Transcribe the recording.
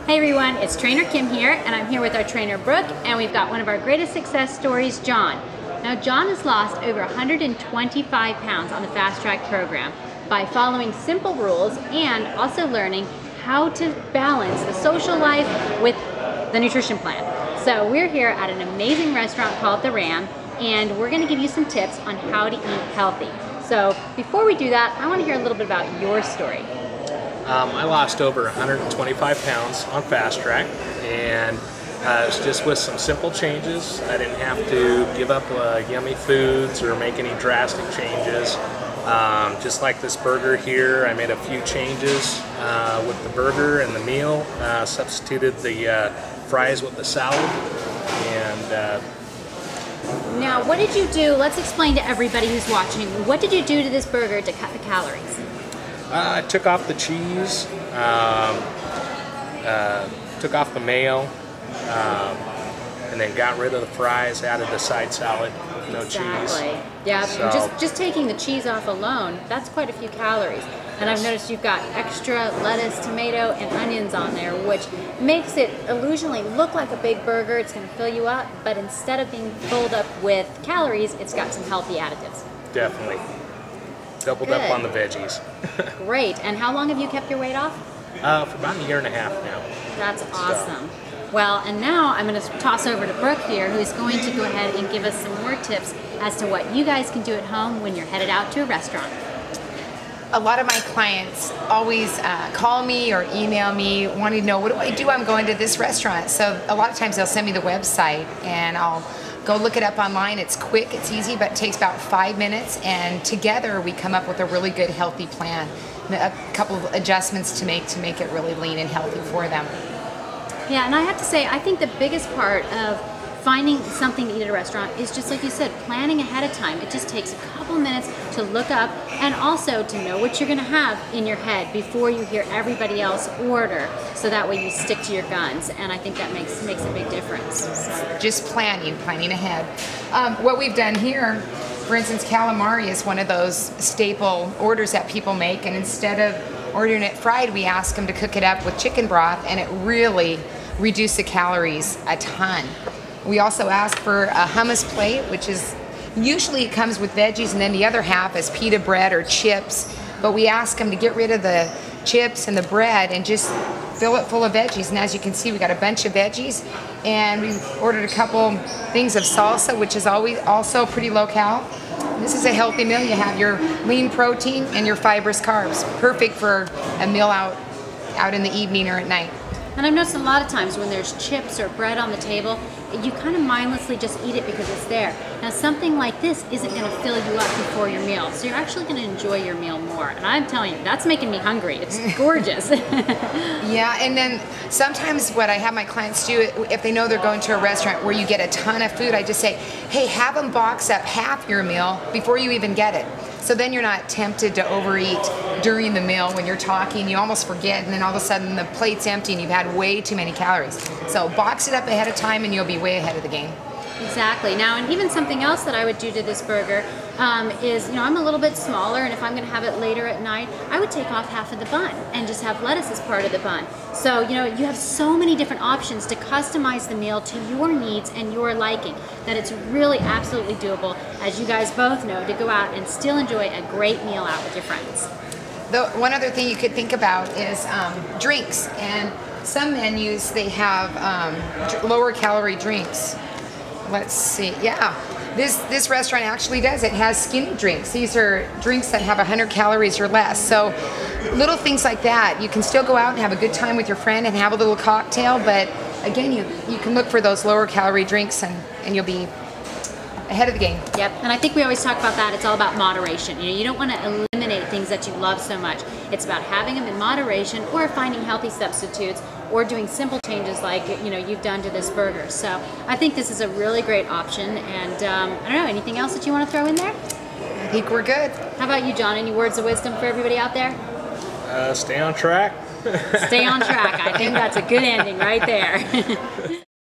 Hey everyone, it's Trainer Kim here, and I'm here with our trainer Brooke, and we've got one of our greatest success stories, John. Now John has lost over 125 pounds on the Fast Track program by following simple rules and also learning how to balance the social life with the nutrition plan. So we're here at an amazing restaurant called The Ram, and we're going to give you some tips on how to eat healthy. So before we do that, I want to hear a little bit about your story. I lost over 125 pounds on Fast Track, and it was just with some simple changes. I didn't have to give up yummy foods or make any drastic changes. Just like this burger here, I made a few changes with the burger and the meal. Substituted the fries with the salad. And now, what did you do? Let's explain to everybody who's watching. What did you do to this burger to cut the calories? I took off the cheese, took off the mayo, and then got rid of the fries, added the side salad with no cheese. Yeah, so, just taking the cheese off alone, that's quite a few calories. And I've noticed you've got extra lettuce, tomato, and onions on there, which makes it illusionally look like a big burger. It's going to fill you up, but instead of being filled up with calories, it's got some healthy additives. Definitely. Doubled up on the veggies. Great. And how long have you kept your weight off? For about a year and a half now. That's awesome. Well, and now I'm going to toss over to Brooke here, who's going to go ahead and give us some more tips as to what you guys can do at home when you're headed out to a restaurant. A lot of my clients always call me or email me wanting to know, what do I do? I'm going to this restaurant. So a lot of times they'll send me the website and I'll go look it up online. It's quick, it's easy, but it takes about 5 minutes, and together we come up with a really good healthy plan. A couple of adjustments to make it really lean and healthy for them. Yeah, and I have to say, I think the biggest part of finding something to eat at a restaurant is just like you said, planning ahead of time. It just takes a couple minutes to look up and also to know what you're going to have in your head before you hear everybody else order, so that way you stick to your guns, and I think that makes a big difference. So. Just planning ahead. What we've done here, for instance, calamari is one of those staple orders that people make, and instead of ordering it fried, we ask them to cook it up with chicken broth, and it really reduces the calories a ton. We also ask for a hummus plate, which is usually it comes with veggies, and then the other half is pita bread or chips. But we ask them to get rid of the chips and the bread and just fill it full of veggies. And as you can see, we got a bunch of veggies, and we ordered a couple things of salsa, which is always also pretty low cal. This is a healthy meal. You have your lean protein and your fibrous carbs. Perfect for a meal out in the evening or at night. And I've noticed a lot of times when there's chips or bread on the table, you kind of mindlessly just eat it because it's there. Now something like this isn't going to fill you up before your meal, so you're actually going to enjoy your meal more. And I'm telling you, that's making me hungry. It's gorgeous. Yeah, and then sometimes what I have my clients do, if they know they're going to a restaurant where you get a ton of food, I just say, hey, have them box up half your meal before you even get it. So then you're not tempted to overeat during the meal. When you're talking, you almost forget, and then all of a sudden the plate's empty and you've had way too many calories. So box it up ahead of time and you'll be way ahead of the game. Exactly. Now, and even something else that I would do to this burger is, I'm a little bit smaller, and if I'm going to have it later at night, I would take off half of the bun and just have lettuce as part of the bun. So, you have so many different options to customize the meal to your needs and your liking that it's really absolutely doable, as you guys both know, to go out and still enjoy a great meal out with your friends. One other thing you could think about is drinks, and some menus, they have lower calorie drinks. Let's see, yeah. This restaurant actually does. It has skinny drinks. These are drinks that have 100 calories or less. So little things like that. You can still go out and have a good time with your friend and have a little cocktail, but again, you can look for those lower calorie drinks, and you'll be ahead of the game. Yep, and I think we always talk about that. It's all about moderation. You don't want to eliminate things that you love so much. It's about having them in moderation, or finding healthy substitutes, or doing simple changes like you've done to this burger. So I think this is a really great option. And I don't know, anything else that you want to throw in there? I think we're good. How about you, John? Any words of wisdom for everybody out there? Stay on track. Stay on track. I think that's a good ending right there.